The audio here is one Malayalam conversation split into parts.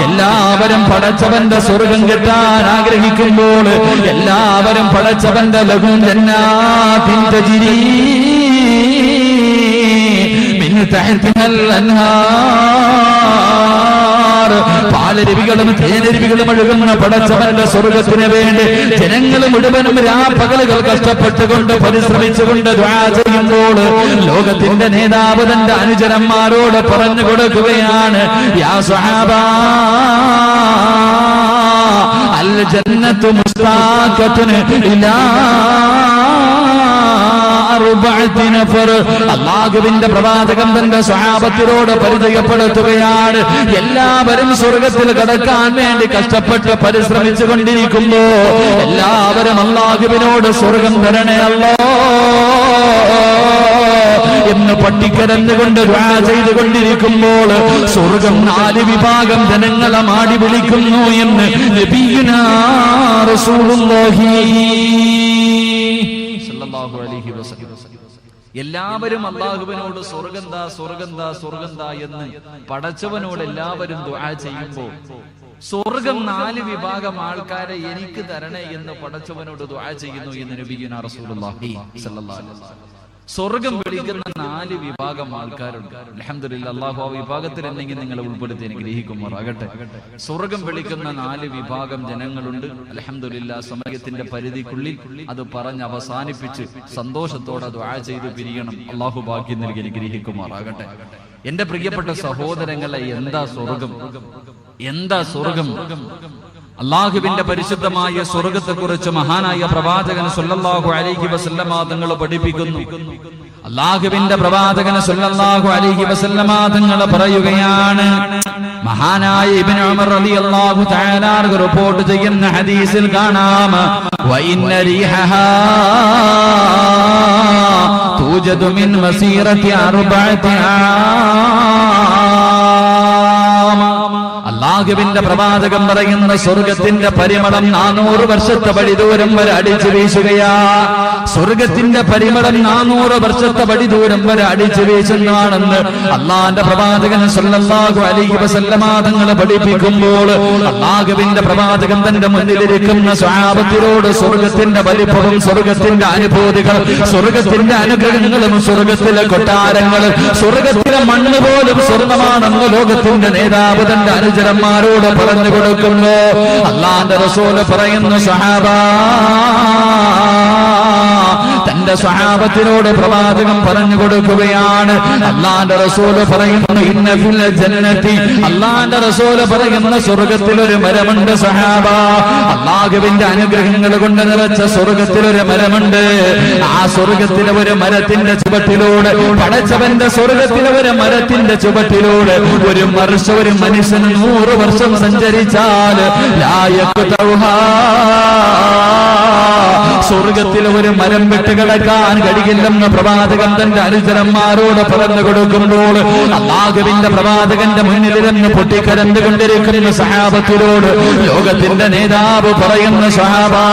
എല്ലാവരും പടച്ചവന്റെ സ്വർഗം കിട്ടാൻ ആഗ്രഹിക്കുമ്പോൾ എല്ലാവരും പടച്ചവന്റെ ലഹും ജന്നാത്തിൻ തജ്രീ മിൻ തഹ്തിഹൽ അൻഹാർ, പാലരുവികളും തേനരുവികളും ഒഴുകുന്ന പടച്ചവന്റെ സ്വർഗത്തിന് വേണ്ടി ജനങ്ങൾ മുഴുവനും രാപ്പകലുകൾ കഷ്ടപ്പെട്ടുകൊണ്ട് പരിശ്രമിച്ചുകൊണ്ട് ദുആ ചെയ്യുമ്പോൾ ലോകത്തിന്റെ നേതാവ് തന്റെ അനുചരന്മാരോട് പറഞ്ഞു കൊടുക്കുകയാണ്, യാ സ്വഹാബാ അൽ ജന്നത്തു മുസ്താഖത്തുൻ ഇലാ അർബഅത്തി നഫർ. അല്ലാഹുവിന്റെ പ്രവാചകൻ തന്റെ സ്വഹാബത്തിനോട് പരിചയപ്പെടുത്തുകയാണ്, എല്ലാവരും സ്വർഗത്തിൽ കടക്കാൻ വേണ്ടി കഷ്ടപ്പെട്ട് പരിശ്രമിച്ചു കൊണ്ടിരിക്കുമ്പോ എല്ലാവരും അല്ലാഹുവിനോട് സ്വർഗം തരണേ അല്ലാഹ് എന്ന് പട്ടിക്കരന്നുകൊണ്ട് ദുആ ചെയ്തുകൊണ്ടിരിക്കുമ്പോൾ സ്വർഗം 4 വിഭാഗം ജനങ്ങളെ മാടി വിളിക്കുന്നു എന്ന് നബിയുനാ റസൂലുള്ളാഹി സല്ലല്ലാഹു അലൈഹി വസല്ലം. എല്ലാവരും അല്ലാഹുവിനോട് സ്വർഗന്താ സ്വർഗന്താ സ്വർഗന്താ എന്ന് പടച്ചവനോട് എല്ലാവരും ദുആ ചെയ്യുമ്പോൾ സ്വർഗം 4 വിഭാഗം ആൾക്കാരെ എനിക്ക് തരണേ എന്ന് പടച്ചവനോട് ദുആ ചെയ്യുന്നു എന്ന് നബിയുനാ റസൂലുള്ളാഹി സല്ലല്ലാഹു അലൈഹി വസല്ലം. സ്വർഗം വിളിക്കുന്ന 4 വിഭാഗം ആൾക്കാരുണ്ട്. അൽഹംദുലില്ലാ, അല്ലാഹു ആ വിഭാഗത്തിൽ എന്നെങ്കിലും നിങ്ങളെ ഉൾപ്പെടുത്തി അനുഗ്രഹിക്കുമാറാകട്ടെ. സ്വർഗം വിളിക്കുന്ന 4 വിഭാഗം ജനങ്ങളുണ്ട്. അൽഹംദുലില്ലാ, സമയത്തിന്റെ പരിധിക്കുള്ളിൽ അത് പറഞ്ഞ് അവസാനിപ്പിച്ച് സന്തോഷത്തോടെ ദുആ ചെയ്ത് പിരിയണം. അല്ലാഹു ഭാഗ്യം നൽകി അനുഗ്രഹിക്കുമാറാകട്ടെ. എന്റെ പ്രിയപ്പെട്ട സഹോദരങ്ങളെ, എന്താ സ്വർഗം? എന്താ സ്വർഗം? അല്ലാഹുവിന്റെ പരിശുദ്ധമായ സ്വർഗത്തെക്കുറിച്ച് മഹാനായ പ്രവാചകൻ സല്ലല്ലാഹു അലൈഹി വസല്ലമ തങ്ങൾ പഠിപ്പിക്കുന്നു. അല്ലാഹുവിന്റെ പ്രവാചകൻ സല്ലല്ലാഹു അലൈഹി വസല്ലമ തങ്ങൾ പറയുകയാണ്, മഹാനായ ഇബ്നു ഉമർ റളിയല്ലാഹു തആല റിപ്പോർട്ട് ചെയ്യുന്ന ഹദീസിൽ കാണാം, വഇന്ന റീഹഹാ തൂജദു മിൻ മസീറത്തി 4 ആം. അല്ലാഹുവിന്റെ പ്രവാചകൻ പറയുന്ന സ്വർഗത്തിന്റെ പരിമളം 400 വർഷത്തെ വഴി ദൂരം വരെ അടിച്ചു വീശുകയാ. സ്വർഗത്തിന്റെ പരിമളം 400 വർഷത്തെ വഴി ദൂരം വരെ അടിച്ചു വീശുന്നതാണെന്ന് അല്ലാഹുവിന്റെ പ്രവാചകൻ സല്ലല്ലാഹു അലൈഹി വസല്ലമ തങ്ങൾ പഠിപ്പിക്കുമ്പോൾ അല്ലാഹുവിന്റെ പ്രവാചകൻ തന്റെ മുന്നിലിരിക്കുന്ന സ്വഹാബത്തിനോട് സ്വർഗത്തിന്റെ വലിപ്പവും സ്വർഗത്തിന്റെ അനുഭൂതികളും സ്വർഗത്തിന്റെ അനുഗ്രഹങ്ങളും സ്വർഗത്തിലെ കൊട്ടാരങ്ങളും സ്വർഗത്തിലെ മണ്ണ് പോലും സ്വർണ്ണമാണെന്ന് ലോകത്തിന്റെ നേതാവ് തന്റെ അനുചരന്മാരോട് പറഞ്ഞു കൊടുക്കുന്നു. അല്ലാഹുവിന്റെ റസൂൽ പറയുന്നു, സഹാബാ, തന്റെ സ്വഹാബത്തിനോട് പ്രവാചകൻ പറഞ്ഞു കൊടുക്കുകയാണ്. അല്ലാഹുവിന്റെ റസൂൽ പറയുന്നു, ഇന്ന ഫിൽ ജന്നതി, അല്ലാഹുവിന്റെ റസൂൽ പറയുന്ന സ്വർഗ്ഗത്തിൽ ഒരു മരമുണ്ട് സഹാബാ. അല്ലാഹുവിന്റെ അനുഗ്രഹങ്ങൾ കൊണ്ട് നിറച്ച സ്വർഗ്ഗത്തിൽ ഒരു മരമുണ്ട്. ആ സ്വർഗ്ഗത്തിലെ ഒരു മരത്തിന്റെ ചുവട്ടിലൂടെ, പടച്ചവന്റെ സ്വർഗ്ഗത്തിലെ ഒരു മരത്തിന്റെ ചുവട്ടിലൂടെ ഒരു മനുഷ്യൻ 100 വർഷം സഞ്ചരിച്ചാൽ സ്വർഗത്തിൽ ഒരു മരം വിട്ടുകിടക്കാൻ കഴിയില്ലെന്ന് പ്രവാചകൻ തന്റെ അനുചരന്മാരോട് പറഞ്ഞു കൊടുക്കുമ്പോൾ അല്ലാഹുവിന്റെ പ്രവാചകന്റെ മുന്നിലിരുന്ന് പൊട്ടിക്കരന്നുകൊണ്ടിരിക്കുന്ന സഹാബത്തിനോട് ലോകത്തിന്റെ നേതാവ് പറയുന്ന, സഹാബാ,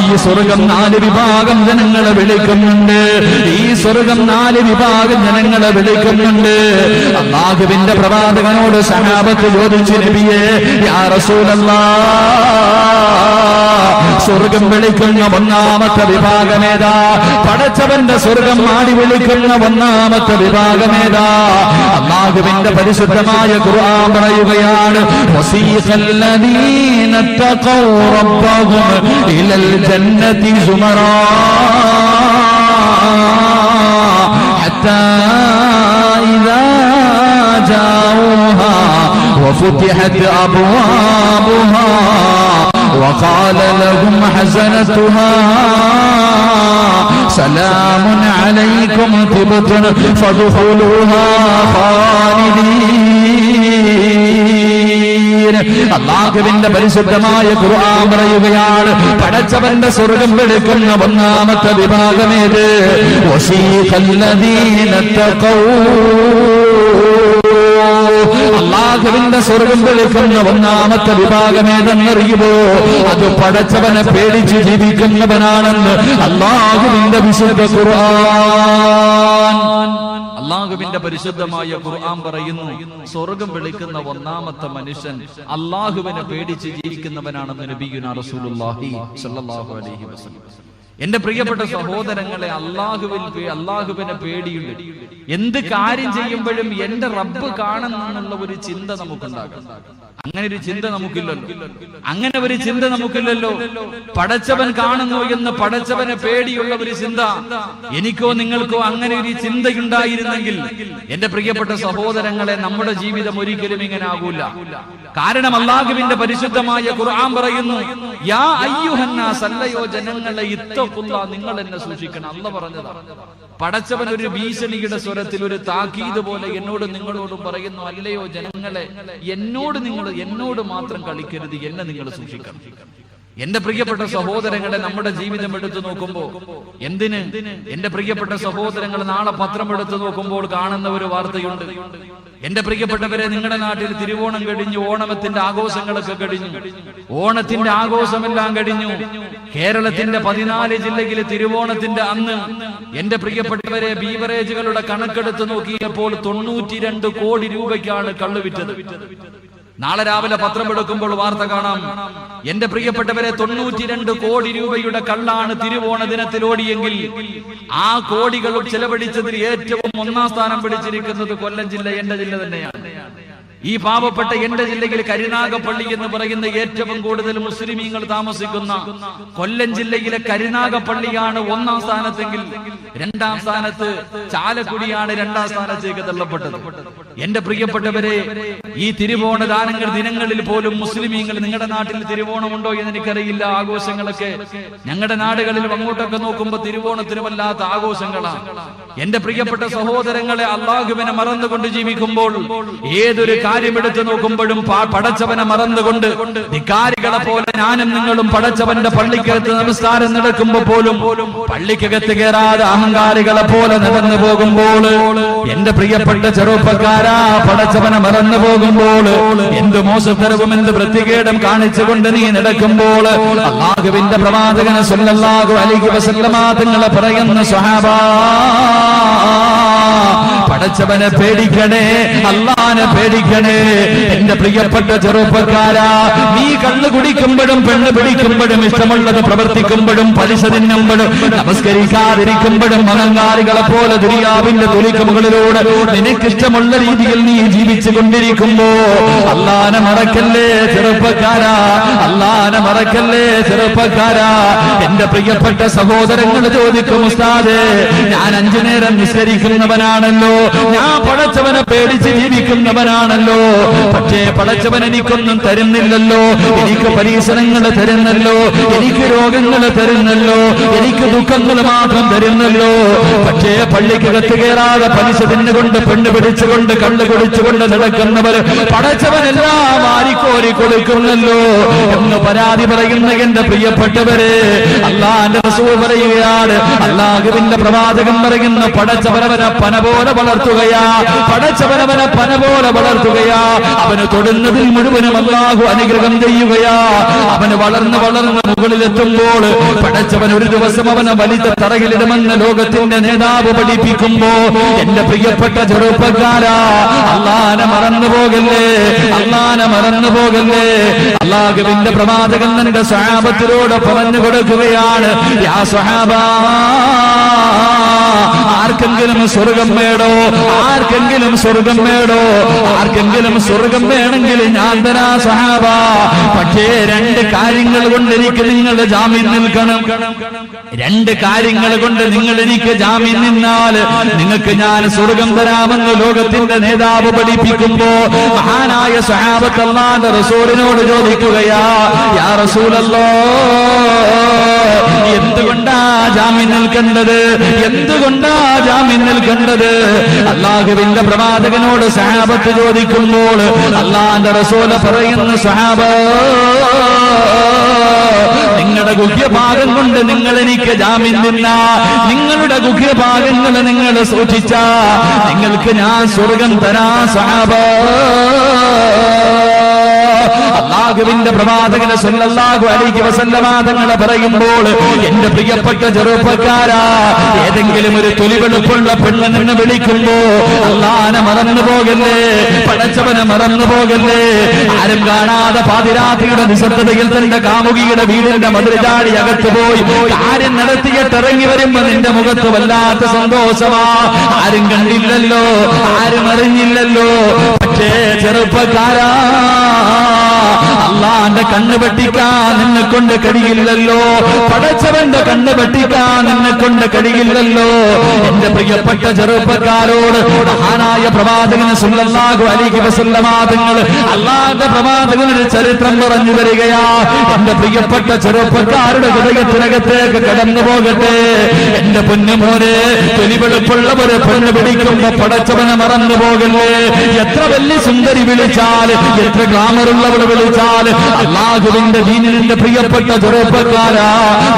ഈ സ്വർഗം 4 വിഭാഗം ജനങ്ങളെ വിളിക്കുന്നുണ്ട്. ഈ സ്വർഗം 4 വിഭാഗം ജനങ്ങളെ വിളിക്കുന്നുണ്ട്. അല്ലാഹുവിന്റെ പ്രവാചകനോട് സഹാബത്ത് ചോദിച്ചു, നബിയേ, യാ റസൂലല്ലാഹ്, സ്വർഗം വിളിക്കുന്ന 1ാമത്തെ വിഭാഗമേതാ? പടച്ചവന്റെ സ്വർഗം മാടി വിളിക്കുന്ന 1ാമത്തെ വിഭാഗമേതാ? അല്ലാഹുവിന്റെ പരിശുദ്ധമായ ഖുർആൻ പറയുകയാണ്, വസീഖല്ലദീന തഖൗ റബ്ബഹും ഇലൽ ജന്നതി സുമറാ ഹത്താ ഇദാ ജാഊഹാ വഫുതിഹത് അബ്വാബുഹാ وقال لهم حزنتها سلام عليكم طبتم فادخلوها خالدين. അല്ലാഹുവിന്റെ പരിശുദ്ധമായ ഖുർആൻ പറയുകയാണ്, പടച്ചവന്റെ സ്വർഗ്ഗം വിളിക്കുന്ന 1ാമത്തെ വിഭാഗമേത്? വസീഖല്ലദീന തഖൗ. അല്ലാഹുവിന്റെ സ്വർഗ്ഗം വിളിക്കുന്ന 1ാമത്തെ വിഭാഗമേതെന്നറിയുമോ? അത് പടച്ചവനെ പേടിച്ച് ജീവിക്കുന്നവനാണെന്ന് അല്ലാഹുവിന്റെ വിശുദ്ധ ഖുർആൻ. അള്ളാഹുവിന്റെ പരിശുദ്ധമായ ഖുർആൻ പറയുന്നു, സ്വർഗം വിളിക്കുന്ന ഒന്നാമത്തെ മനുഷ്യൻ അള്ളാഹുവിനെ പേടിച്ച് ജീവിക്കുന്നവനാണെന്ന് നബിയുനാ റസൂലുള്ളാഹി സ്വല്ലല്ലാഹു അലൈഹി വസല്ലം. എന്റെ പ്രിയപ്പെട്ട സഹോദരങ്ങളെ, അള്ളാഹുവിനെ പേടിയുണ്ട്. എന്ത് കാര്യം ചെയ്യുമ്പോഴും എന്റെ റബ്ബ് കാണുന്നുള്ള ഒരു ചിന്ത നമുക്കുണ്ടാകും. അങ്ങനെ ഒരു ചിന്ത നമുക്കില്ലല്ലോ. പടച്ചവൻ കാണുന്നു എന്ന് പടച്ചവനെ പേടിയുള്ള ഒരു ചിന്ത എനിക്കോ നിങ്ങൾക്കോ അങ്ങനെ ഒരു ചിന്തയുണ്ടായിരുന്നെങ്കിൽ എന്റെ പ്രിയപ്പെട്ട സഹോദരങ്ങളെ, നമ്മുടെ ജീവിതം ഒരിക്കലും ഇങ്ങനെ ആകൂല. കാരണം അല്ലാഹുവിന്റെ പരിശുദ്ധമായ ഖുർആൻ പറയുന്നു, യാ അയ്യുഹന്നാസ്, അല്ലയോ ജനങ്ങളെ, ഇത്തഖുല്ലാ, നിങ്ങൾ എന്നെ സൂക്ഷിക്കണം. അല്ലാഹ് പറഞ്ഞതാണ്. പടച്ചവൻ ഒരു ഭീഷണിയുടെ സ്വരത്തിൽ, ഒരു താക്കീത് പോലെ എന്നോടും നിങ്ങളോടും പറയുന്നു, അല്ലയോ ജനങ്ങളെ, എന്നോട് മാത്രം കളിക്കരുത്, എന്നെ നിങ്ങൾ സൂക്ഷിക്കണം. എന്റെ പ്രിയപ്പെട്ട സഹോദരങ്ങളെ, നമ്മുടെ ജീവിതം എടുത്തു നോക്കുമ്പോ എന്റെ പ്രിയപ്പെട്ട സഹോദരങ്ങൾ, നാളെ പത്രം എടുത്തു നോക്കുമ്പോൾ കാണുന്ന ഒരു വാർത്തയുണ്ട്. എന്റെ പ്രിയപ്പെട്ടവരെ, നിങ്ങളുടെ നാട്ടിൽ തിരുവോണം കഴിഞ്ഞു, ഓണത്തിന്റെ ആഘോഷങ്ങളൊക്കെ കഴിഞ്ഞു, ഓണത്തിന്റെ ആഘോഷമെല്ലാം കഴിഞ്ഞു. കേരളത്തിന്റെ 14 ജില്ലകളിലെ തിരുവോണത്തിന്റെ അന്ന് എന്റെ പ്രിയപ്പെട്ടവരെ, ബീവറേജുകളുടെ കണക്കെടുത്ത് നോക്കിയപ്പോൾ 92 കോടി രൂപയ്ക്കാണ് കള്ള് വിറ്റത്. നാളെ രാവിലെ പത്രം എടുക്കുമ്പോൾ വാർത്ത കാണാം. എന്റെ പ്രിയപ്പെട്ടവരെ, 92 കോടി രൂപയുടെ കള്ളാണ് തിരുവോണ ദിനത്തിൽ ഓടിയെങ്കിൽ ആ കോടികൾ ചെലവഴിച്ചതിൽ ഏറ്റവും 1-ാം സ്ഥാനം പിടിച്ചിരിക്കുന്നത് കൊല്ലം ജില്ല, എന്റെ ജില്ല തന്നെയാണ്. ഈ പാവപ്പെട്ട എന്റെ ജില്ലയിൽ കരുനാഗപ്പള്ളി എന്ന് പറയുന്ന ഏറ്റവും കൂടുതൽ മുസ്ലിമീങ്ങൾ താമസിക്കുന്ന കൊല്ലം ജില്ലയിലെ കരുനാഗപ്പള്ളിയാണ് 1-ാം സ്ഥാനത്തെങ്കിൽ 2-ാം സ്ഥാനത്ത് ചാലക്കുടിയാണ് 2-ാം സ്ഥാനത്തേക്ക് തള്ളപ്പെട്ടത്. എന്റെ പ്രിയപ്പെട്ടവരെ, ഈ തിരുവോണ ദിനങ്ങളിൽ പോലും മുസ്ലിമീങ്ങൾ, നിങ്ങളുടെ നാട്ടിൽ തിരുവോണമുണ്ടോ എന്ന് എനിക്കറിയില്ല, ആഘോഷങ്ങളൊക്കെ ഞങ്ങളുടെ നാടുകളിൽ അങ്ങോട്ടൊക്കെ നോക്കുമ്പോൾ തിരുവോണത്തിന് വല്ലാത്ത ആഘോഷങ്ങളാണ്. എന്റെ പ്രിയപ്പെട്ട സഹോദരങ്ങളെ, അള്ളാഹുവിനെ മറന്നുകൊണ്ട് ജീവിക്കുമ്പോൾ, ഏതൊരു കാര്യം എടുത്തു നോക്കുമ്പോഴും പടച്ചവനെ മറന്നുകൊണ്ട് ധിക്കാരികളെ പോലെ ഞാനും നിങ്ങളും പടച്ചവന്റെ പള്ളിക്കകത്ത് നമസ്കാരം നടക്കുമ്പോ പോലും പള്ളിക്കകത്ത് കയറാതെ അഹങ്കാരികളെ പോലെ നടന്നു പോകുമ്പോൾ, എന്റെ പ്രിയപ്പെട്ട ചെറുപ്പക്കാരാ, പടച്ചവനെ മറന്നു പോകുമ്പോൾ, എന്ത് മോശത്തരവും എന്ത് വൃത്തികേടും കാണിച്ചുകൊണ്ട് നീ നടക്കുമ്പോൾ, അല്ലാഹുവിന്റെ പ്രവാചകൻ സ്വല്ലല്ലാഹു അലൈഹി വസല്ലമ തങ്ങളെ പറയുന്ന സ്വഹാബാ, പടച്ചവനെ പേടിക്കണേ, അല്ലാഹനെ പേടിക്കണേ. എന്റെ പ്രിയപ്പെട്ട ചെറുപ്പക്കാരാ, നീ കള്ളു കുടിക്കുമ്പോഴും പെണ്ണ് പിടിക്കുമ്പോഴും ഇഷ്ടമുള്ളത് പ്രവർത്തിക്കുമ്പോഴും പലിശ തിന്നുമ്പോഴും നമസ്കരിക്കാതിരിക്കുമ്പോഴും അഹങ്കാരികളെ പോലെ ദുനിയാവിന്റെ തുലിക്കമുകളിലൂടെ നിനക്കിഷ്ടമുള്ള രീതിയിൽ നീ ജീവിച്ചു കൊണ്ടിരിക്കുമ്പോ അല്ലാഹനെ മറക്കല്ലേ ചെറുപ്പക്കാരാ, അല്ലാഹനെ മറക്കല്ലേ ചെറുപ്പക്കാരാ. എന്റെ പ്രിയപ്പെട്ട സഹോദരങ്ങൾ ചോദിക്കും, ഉസ്താദേ, ഞാൻ 5 നേരം നിസ്കരിക്കുന്നവനാണല്ലോ, ഞാൻ പടച്ചവനെ പേടിച്ച് ജീവിക്കുന്നവനാണല്ലോ, പക്ഷേ പടച്ചവൻ എനിക്കൊന്നും തരുന്നില്ലല്ലോ, എനിക്ക് പരീക്ഷണങ്ങൾ തരുന്നല്ലോ, എനിക്ക് രോഗങ്ങൾ തരുന്നല്ലോ, എനിക്ക് ദുഃഖങ്ങൾ മാത്രം തരുന്നല്ലോ. പക്ഷേ പള്ളിക്കകത്ത് കയറാതെ പലിശ തിന്നുകൊണ്ട് പെണ്ണ് പിടിച്ചുകൊണ്ട് കള്ളു കുടിച്ചുകൊണ്ട് നടക്കുന്നവർ പടച്ചവനെല്ലാം വാരിക്കോരി കൊടുക്കുന്നല്ലോ എന്ന് പരാതി പറയുന്ന എന്റെ പ്രിയപ്പെട്ടവരെ, അല്ലാഹുവിന്റെ റസൂൽ പറയുകയാണ്, അല്ലാഹുവിന്റെ പ്രവാചകൻ പറയുന്ന, പടച്ചവനവനെ പന പോലെ വളർത്തുകയാ, പടച്ചവനവനെ പന പോലെ വളർത്തുകയാ, അവന് തൊടുന്നതിൽ മുഴുവനും അല്ലാഹു അനുഗ്രഹം ചെയ്യുകയാ. അവന് വളർന്ന് മുകളിലെത്തുമ്പോൾ പടച്ചവൻ ഒരു ദിവസം അവനെ വലിച്ച തറയിലിടുമെന്ന് ലോകത്തിന്റെ നേതാവ് പഠിപ്പിക്കുമ്പോ, എന്റെ പ്രിയപ്പെട്ട ചെറുപ്പക്കാരാ, അല്ലാഹനെ മറന്നു പോകല്ലേ, അല്ലാഹനെ മറന്നു പോകല്ലേ. അല്ലാഹുവിന്റെ പ്രവാചകൻ തന്റെ സ്വഹാബത്തിനോട് പറഞ്ഞു കൊടുക്കുകയാണ്, യാ സ്വഹാബാ, ആർക്കെങ്കിലും സ്വർഗം വേണോ, ആർക്കെങ്കിലും സ്വർഗം വേണോ, ആർക്കെങ്കിലും സ്വർഗം വേണമെങ്കിൽ ഞാൻ തരാ സ്വഹാബ. പക്ഷേ 2 കാര്യങ്ങൾ കൊണ്ട് എനിക്ക് നിങ്ങളുടെ ജാമ്യം നിൽക്കണം. 2 കാര്യങ്ങൾ കൊണ്ട് നിങ്ങൾ എനിക്ക് ജാമ്യം നിന്നാൽ നിങ്ങൾക്ക് ഞാൻ സ്വർഗം തരാമെന്ന് ലോകത്തിന്റെ നേതാവ് പഠിപ്പിക്കുമ്പോ മഹാനായ സ്വഹാബത്ത് അല്ലാഹുവിന്റെ റസൂലിനോട് ചോദിക്കുകയാ, യാ റസൂലല്ലാഹ്, എന്തുകൊണ്ടാ ജാമ്യം നിൽക്കേണ്ടത്, എന്തുകൊണ്ടാ ജാമ്യം നിൽക്കേണ്ടത്? അല്ലാഹുവിന്റെ പ്രവാചകനോട് സ്വഹാബത്ത് ചോദിക്കുമ്പോൾ അല്ലാഹുവിന്റെ റസൂൽ പറയുന്നു, സ്വഹാബ, നിങ്ങളുടെ ഗുഹ്യഭാഗം കൊണ്ട് നിങ്ങൾ എനിക്ക് ജാമ്യം നിന്ന, നിങ്ങളുടെ ഗുഹ്യഭാഗങ്ങൾ നിങ്ങൾ സൂക്ഷിച്ച നിങ്ങൾക്ക് ഞാൻ സ്വർഗം തരാ സ്വഹാബ. അല്ലാഹുവിന്റെ പ്രവാചകൻ സല്ലല്ലാഹു അലൈഹി വസല്ലമ തങ്ങൾ പറയുമ്പോൾ എന്റെ പ്രിയപ്പെട്ട ചെറുപ്പക്കാരാ, ഏതെങ്കിലും ഒരു തൊലിവെളുപ്പുള്ള പെണ്ണ് നിന്ന് വിളിക്കുമ്പോ അല്ലാഹനെ മറന്നു പോകല്ലേ, പടച്ചവനെ മറന്നു പോകല്ലേ. ആരും കാണാതെ പാതിരാത്രിയുടെ നിശബ്ദതയിൽ തന്റെ കാമുകിയുടെ വീടിന്റെ മതിൽചാടി അകത്ത് പോയി കാര്യം നടത്തിയിട്ട് ഇറങ്ങി വരുമ്പോ നിന്റെ മുഖത്ത് വല്ലാത്ത സന്തോഷമാ. ആരും കണ്ടില്ലല്ലോ, ആരും അറിഞ്ഞില്ലല്ലോ. പക്ഷേ ചെറുപ്പക്കാരാ, അള്ളാന്റെ കണ്ണ് വെട്ടിക്കാൻ നിന്നെ കൊണ്ട് കഴിയില്ലല്ലോ, പടച്ചവന്റെ കണ്ണ് വെട്ടിക്കാൻ നിന്നെ കൊണ്ട് കഴിയില്ലല്ലോ. എന്റെ പ്രിയപ്പെട്ട ചെറുപ്പക്കാരോട് മഹാനായ പ്രവാചകൻ സല്ലല്ലാഹു അലൈഹി വസല്ലമ തങ്ങൾ അള്ളാന്റെ പ്രവാചകനൊരു ചരിത്രം പറഞ്ഞു തരികയാ. എന്റെ പ്രിയപ്പെട്ട ചെറുപ്പക്കാരുടെ ഹൃദയത്തിനകത്തേക്ക് കടന്നു പോകട്ടെ. എന്റെ പൊന്നുമോനെ, തൊലിവെളുപ്പുള്ളവരെ പെണ്ണ് പിടിക്കുമ്പോ പടച്ചവനെ മറന്നു പോകല്ലേ. എത്ര വലിയ സുന്ദരി വിളിച്ചാൽ, എത്ര ഗ്ലാമറുള്ളവർ വിളിച്ചാൽ, അല്ലാഹുവിന്റെ ദീനിന്റെ പ്രിയപ്പെട്ട ചെറുപ്പക്കാരാ,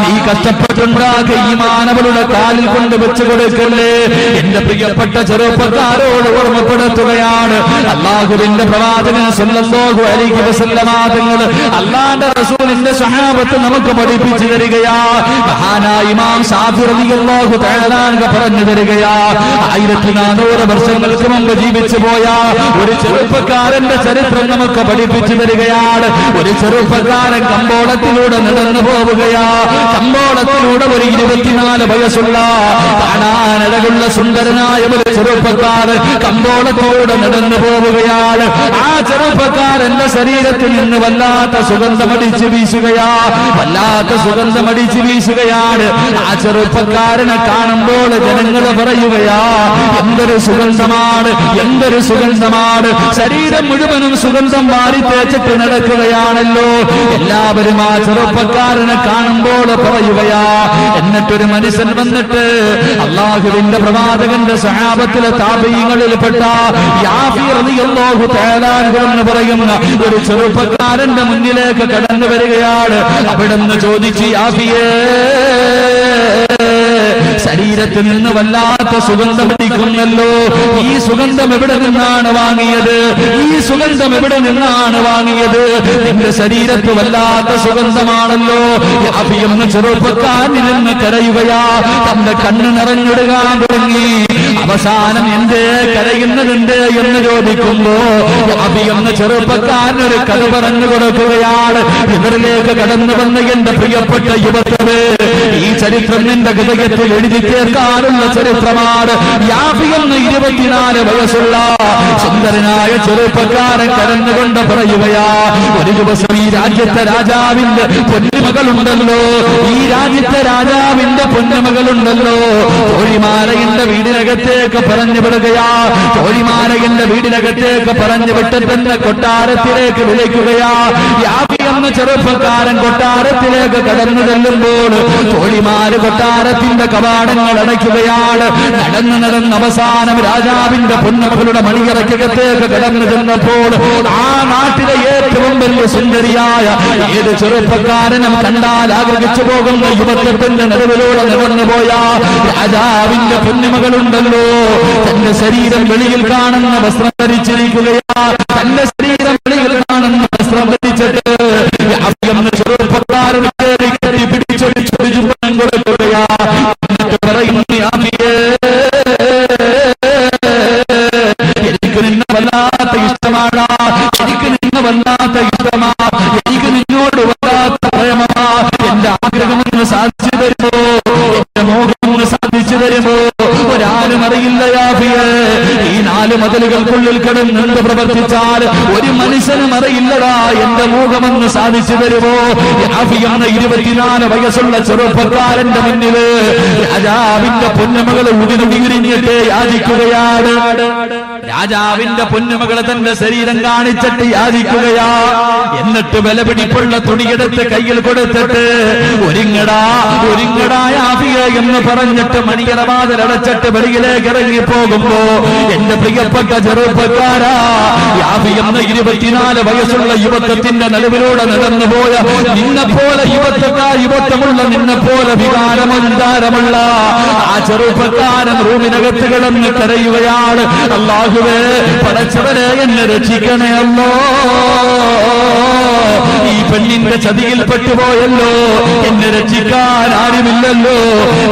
നീ കഷ്ടപ്പെട്ടുണ്ടാക്കിയ ഈമാൻ അവളുടെ കാലിൽ കൊണ്ട് വെച്ചു കൊടുക്കല്ലേ. എന്റെ പ്രിയപ്പെട്ട ചെറുപ്പക്കാരോട് ഓർമ്മപ്പെടുത്തുകയാണ്, അല്ലാഹുവിന്റെ പ്രവാചകൻ സല്ലല്ലാഹു അലൈഹി വസല്ലമ തങ്ങൾ അല്ലാഹുവിന്റെ റസൂലിന്റെ സ്വഹാബത്ത് നമുക്ക് പഠിപ്പിച്ചു തരികയാ. മഹാനായ ഇമാം ശാഫി റളിയല്ലാഹു തആല പറഞ്ഞു തരികയാ, 1400 വർഷങ്ങൾക്ക് മുമ്പ് ജീവിച്ചു പോയ ഒരു ചെറുപ്പക്കാരന്റെ ചരിത്രം നമുക്ക് പഠിപ്പിച്ചു തരികയാണ്. ഒരു ചെറുപ്പക്കാരൻ കമ്പോളത്തിലൂടെ നടന്നു പോവുകയാ. കമ്പോളത്തിലൂടെ ഒരു 24 വയസ്സുള്ള കാണാനഴകുള്ള സുന്ദരനായ ഒരു ചെറുപ്പക്കാരൻ കമ്പോളത്തിലൂടെ നടന്നു പോവുകയാണ്. ആ ചെറുപ്പക്കാരന്റെ ശരീരത്തിൽ നിന്ന് വല്ലാത്ത സുഗന്ധമടിച്ചു വീശുകയാ, വല്ലാത്ത സുഗന്ധമടിച്ചു വീശുകയാണ്. ആ ചെറുപ്പക്കാരനെ കാണുമ്പോൾ ജനങ്ങൾ പറയുകയാ, എന്തൊരു സുഗന്ധമാണ്, എന്തൊരു സുഗന്ധമാണ്. ശരീരം മുഴുവനും സുഗന്ധം മാറി തേച്ചിട്ട് നടക്കുകയാണല്ലോ. എല്ലാവരും ആ ചെറുപ്പക്കാരനെ കാണുമ്പോൾ പറയുകയാ. എന്നിട്ടൊരു മനുഷ്യൻ വന്നിട്ട് അല്ലാഹുവിന്റെ പ്രവാചകന്റെ സഹാബത്തിലെ താബഈങ്ങളിൽപ്പെട്ട യാഫി റളിയല്ലാഹു തആല എന്ന് പറയുന്ന ഒരു ചെറുപ്പക്കാരന്റെ മുന്നിലേക്ക് കടന്നു വരികയാണ്. അവിടുന്ന് ചോദിച്ചു, യാഫിയേ, ശരീരത്തിൽ നിന്ന് വല്ലാത്ത സുഗന്ധമടിക്കുന്നല്ലോ, ഈ സുഗന്ധം എവിടെ നിന്നാണ് വാങ്ങിയത്? ഈ സുഗന്ധം എവിടെ നിന്നാണ് വാങ്ങിയത്? നിന്റെ ശരീരത്ത് വല്ലാത്ത സുഗന്ധമാണല്ലോ. യാഫിയെന്ന് ചെറുപ്പക്കാരനിൽ നിന്ന് കരയുകയാ. തന്റെ കണ്ണ് നിറഞ്ഞിടുകാൻ തുടങ്ങി. അവസാനം എന്തേ കരയുന്നതുണ്ട് എന്ന് ചോദിക്കുമ്പോ യാഫിയെന്ന് ചെറുപ്പക്കാരനൊരു കഥ പറഞ്ഞു കൊടുക്കുകയാണ്. ഇവരിലേക്ക് കടന്നു വന്ന എന്റെ പ്രിയപ്പെട്ട യുവത്വേ, ഈ ചരിത്രം നിന്റെ ഹൃദയത്തിൽ എഴുതി ചേർക്കാനുള്ള ചരിത്രമാണ്. യാഫിയെന്ന് 24 വയസ്സുള്ള സുന്ദരനായ ചെറുപ്പക്കാരൻ കരഞ്ഞുകൊണ്ട് പറയുകയാ, ഒരു ദിവസം ഈ രാജ്യത്തെ രാജാവിന്റെ പൊന്നുമകളുണ്ടല്ലോ, ഈ രാജ്യത്തെ രാജാവിന്റെ പൊന്നുമകളുണ്ടല്ലോ, തോഴിമാരയുടെ വീടിനകത്തേക്ക് പറഞ്ഞു വിടുകയാ. തോഴിമാരയുടെ വീടിനകത്തേക്ക് പറഞ്ഞു വിട്ടിട്ട് കൊട്ടാരത്തിലേക്ക് വിളിക്കുകയാ. യാഫിയെന്ന ചെറുപ്പക്കാരൻ കൊട്ടാരത്തിലേക്ക് കടന്നു ചെല്ലുമ്പോൾ തോഴിമാര് കൊട്ടാരത്തിന്റെ കവാടങ്ങൾ അടയ്ക്കുകയാണ്. നടന്ന് നടന്ന് അവസാനം രാജാവിന്റെ പൊന്നുമകളുടെ മണിയറയ്ക്കകത്തേക്ക് കടന്നു ചെന്നപ്പോൾ ആ നാട്ടിലെ ഏറ്റവും വലിയ സുന്ദരിയായ ഏത് ചെറുപ്പക്കാരനും കണ്ടാൽ ആഗ്രഹിച്ചു പോകുന്ന യുവത്വത്തിന്റെ നിലവിലൂടെ നടന്നുപോയ രാജാവിന്റെ പൊന്നുമകളുണ്ടല്ലോ, തന്റെ ശരീരം വെളിയിൽ കാണുന്ന വസ്ത്രം ധരിച്ചിരിക്കുകയാ. തന്റെ ശരീരം വെളിയിൽ കാണുന്ന വസ്ത്രം ധരിച്ചിട്ട് ചെറുപ്പക്കാരനെ പിടിച്ചൊരു ചുമനം കൊടുക്കുകയാ. എനിക്ക് നിന്നെ വല്ലാത്ത ഇഷ്ടമാണ്, എനിക്ക് നിന്നെ വല്ലാത്ത ഇഷ്ടമാ, എനിക്ക് നിന്നോട് വല്ലാത്ത പ്രേമമാ. എന്റെ ആഗ്രഹമൊന്ന് സാധിച്ചു തരുമോ? എന്റെ മോഹമൊന്ന് സാധിച്ചു തരുമോ? ഒരാരും അറിയില്ല യാഫിയെ. ഈ 4 മതിലുകൾക്കുള്ളിൽ കിടന്ന് പ്രവർത്തിച്ചാൽ ഒരു മനുഷ്യനും അറിയില്ലടാ എന്റെ മോഹമെന്ന് സാധിച്ചു തരുമോ? യാഫിയെന്ന 24 വയസ്സുള്ള ചെറുപ്പക്കാരന്റെ മുന്നില് രാജാവിന്റെ പൊന്നുമകള് ഉതിരിഞ്ഞിട്ട് യാചിക്കുകയാണ്. രാജാവിന്റെ പൊന്നുമകള് തന്റെ ശരീരം കാണിച്ചിട്ട് യാചിക്കുകയാ. എന്നിട്ട് വിലപിടിപ്പുള്ള തുണിയെടുത്ത് കയ്യിൽ കൊടുത്തിട്ട് ഒരുങ്ങടാ ഒരുങ്ങടാ യാഫിയെ എന്ന് പറഞ്ഞിട്ട് മണിയറവാതിലടച്ചിട്ട് വെളിയിലേക്ക് ഇറങ്ങി പോകുമ്പോ എന്റെ പ്രിയപ്പെട്ട ചെറുപ്പക്കാരാ, യാഫി എന്ന 24 വയസ്സുള്ള യുവത്വത്തിന്റെ നിലവിലൂടെ നടന്നുപോയ നിന്നെപ്പോലെ യുവത്വമുള്ള നിന്നെപ്പോലെ വികാരമുള്ള ആ ചെറുപ്പക്കാരൻ റൂമിനകത്ത് കിടന്ന് കരയുകയാണ്. അല്ലാഹു അല്ലാഹുവേ പടച്ചവനെ എന്നെ രക്ഷിക്കണേ അല്ലോ, ഈ പെണ്ണിന്റെ ചതിയിൽ പെട്ടുപോയല്ലോ, എന്നെ രക്ഷിക്കാൻ ആരുമില്ലല്ലോ,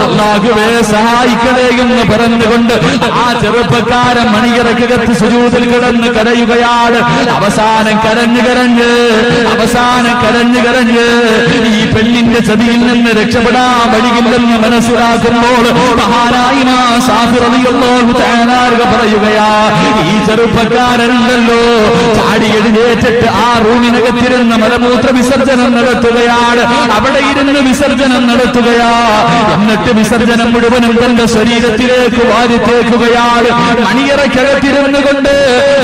അല്ലാഹുവേ സഹായിക്കണേ എന്ന് പറഞ്ഞുകൊണ്ട് ആ ചെറുപ്പക്കാരൻ മണിയറക്കകത്ത് സുജൂദിൽ കിടന്ന് കരയുകയാണ്. അവസാനം കരഞ്ഞ് ഈ പെണ്ണിന്റെ ചതിയിൽ നിന്ന് രക്ഷപ്പെടാൻ വഴിയില്ലെന്ന് മനസ്സിലാക്കുമ്പോൾ മഹാനായ സാഫി റളിയല്ലാഹു തആല പറയുകയാ, ഈ ചെറുപ്പക്കാരനുണ്ടല്ലോ ചാടി എഴുന്നേറ്റിട്ട് ആ റൂമിനകത്തിരുന്ന് മലമൂത്ര വിസർജനം നടത്തുകയാണ്. അവിടെ ഇരുന്ന് വിസർജനം നടത്തുകയാ. എന്നിട്ട് വിസർജനം മുഴുവനും തന്റെ ശരീരത്തിലേക്ക് വാരിത്തേക്കുകയാണ്. മണിയറക്കകത്തിരുന്നു കൊണ്ട്